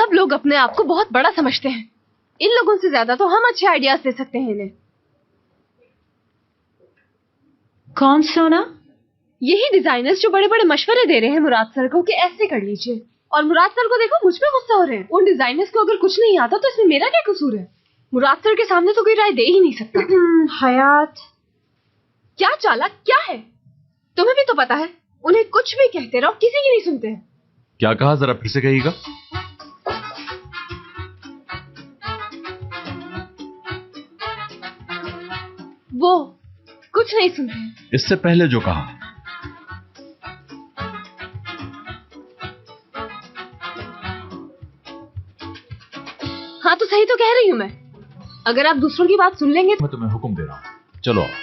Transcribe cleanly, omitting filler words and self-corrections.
सब लोग अपने आप को बहुत बड़ा समझते हैं। इन लोगों से ज्यादा तो हम अच्छे आइडियाज दे सकते हैं इन्हें। कौन सोना? यही डिजाइनर्स जो बड़े बड़े मशवरे दे रहे हैं मुराद सर को कि ऐसे कर लीजिए। और मुराद सर को देखो मुझ पे गुस्सा हो रहे हैं। उन डिजाइनर्स को अगर कुछ नहीं आता तो इसमें मेरा क्या कसूर है? मुराद सर के सामने तो कोई राय दे ही नहीं सकता। हयात, क्या चालाक क्या है? तुम्हें भी तो पता है, उन्हें कुछ भी कहते रहो किसी की नहीं सुनते हैं। क्या कहा, जरा फिर से कहिएगा। वो कुछ नहीं सुनते हैं। इससे पहले जो कहा। हाँ तो सही तो कह रही हूँ मैं। अगर आप दूसरों की बात सुन लेंगे मैं तुम्हें हुक्म दे रहा हूं, चलो आओ।